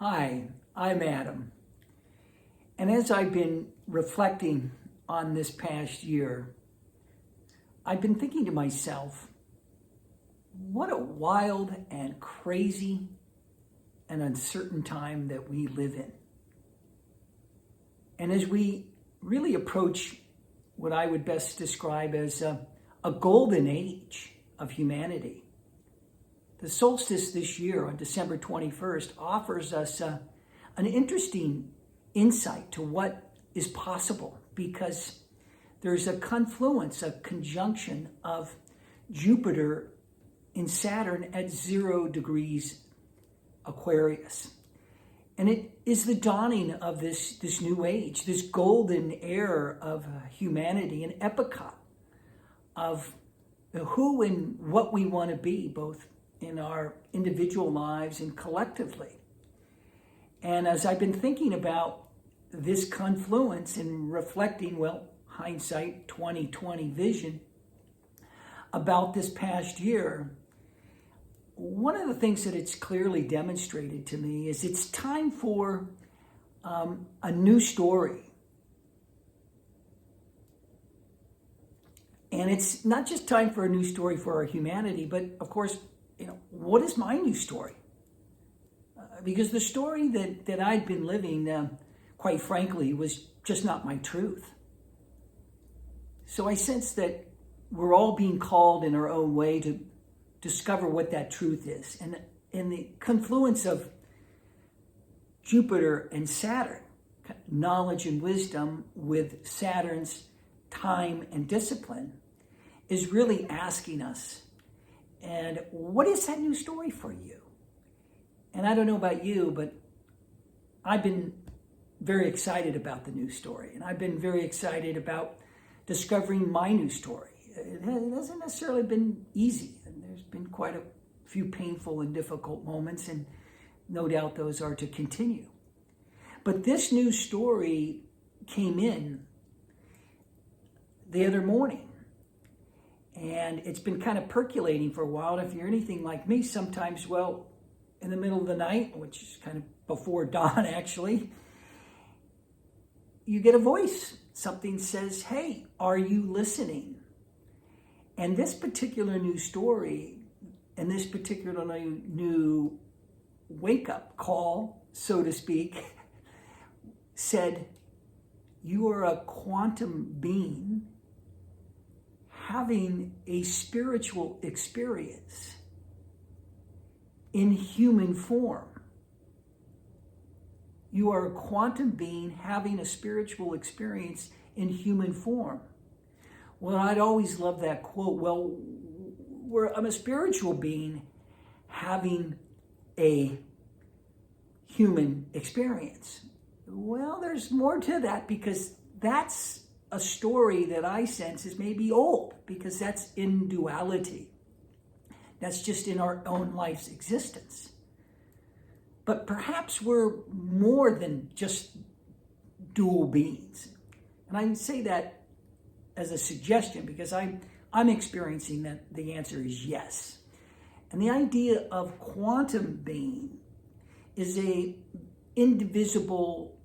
Hi, I'm Adam. And as I've been reflecting on this past year, I've been thinking to myself, what a wild and crazy and uncertain time that we live in. And as we really approach what I would best describe as a golden age of humanity, the solstice this year on December 21st offers us an interesting insight to what is possible, because there's a confluence, a conjunction of Jupiter and Saturn at 0 degrees Aquarius. And it is the dawning of this new age, this golden era of humanity, an epoch of who and what we want to be, both in our individual lives and collectively. And as I've been thinking about this confluence and reflecting, well, hindsight 2020 vision about this past year, one of the things that it's clearly demonstrated to me is it's time for a new story. And it's not just time for a new story for our humanity, but of course, what is my new story? Because the story that I'd been living, quite frankly, was just not my truth. So I sense that we're all being called in our own way to discover what that truth is. And in the confluence of Jupiter and Saturn, knowledge and wisdom with Saturn's time and discipline, is really asking us, and what is that new story for you? And I don't know about you, but I've been very excited about the new story. And I've been very excited about discovering my new story. It hasn't necessarily been easy. And there's been quite a few painful and difficult moments, and no doubt those are to continue. But this new story came in the other morning. And it's been kind of percolating for a while. And if you're anything like me, sometimes, well, in the middle of the night, which is kind of before dawn actually, you get a voice. Something says, hey, are you listening? And this particular new story and this particular new wake-up call, so to speak, said, you are a quantum being having a spiritual experience in human form. You are a quantum being having a spiritual experience in human form. Well, I'd always loved that quote. Well, I'm a spiritual being having a human experience. Well, there's more to that, because that's a story that I sense is maybe old, because that's in duality. That's just in our own life's existence. But perhaps we're more than just dual beings. And I say that as a suggestion because I'm experiencing that the answer is yes. And the idea of quantum being is a indivisible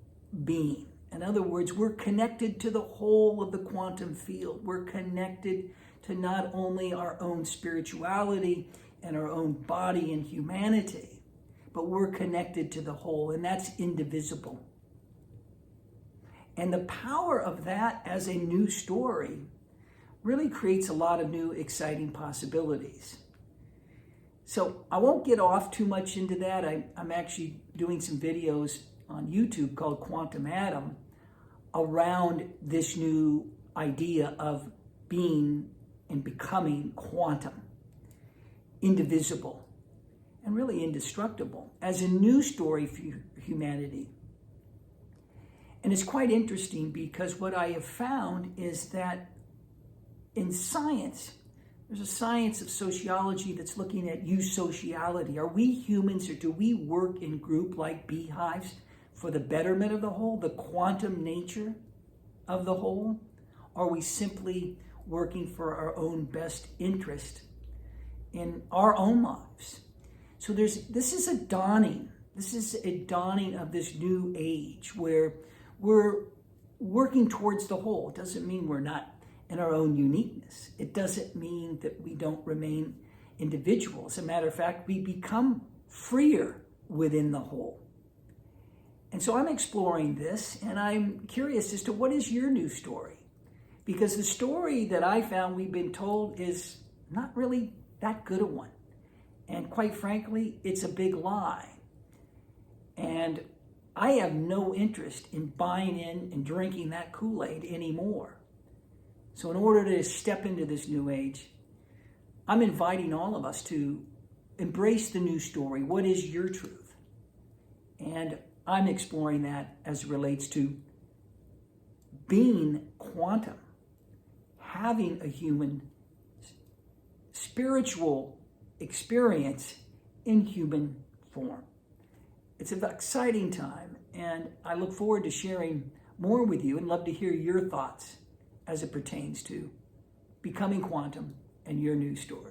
being. In other words, we're connected to the whole of the quantum field. We're connected to not only our own spirituality and our own body and humanity, but we're connected to the whole, and that's indivisible. And the power of that as a new story really creates a lot of new exciting possibilities. So I won't get off too much into that. I'm actually doing some videos on YouTube called Quantum Atom around this new idea of being and becoming quantum, indivisible, and really indestructible as a new story for humanity. And it's quite interesting because what I have found is that in science, there's a science of sociology that's looking at eusociality. Are we humans, or do we work in group like beehives for the betterment of the whole, the quantum nature of the whole? are we simply working for our own best interest in our own lives? So this is a dawning of this new age where we're working towards the whole. It doesn't mean we're not in our own uniqueness. It doesn't mean that we don't remain individuals. As a matter of fact, we become freer within the whole. And so I'm exploring this, and I'm curious as to what is your new story? Because the story that I found we've been told is not really that good a one. And quite frankly, it's a big lie. And I have no interest in buying in and drinking that Kool-Aid anymore. So in order to step into this new age, I'm inviting all of us to embrace the new story. What is your truth? And I'm exploring that as it relates to being quantum, having a human spiritual experience in human form. It's an exciting time, and I look forward to sharing more with you and love to hear your thoughts as it pertains to becoming quantum and your new story.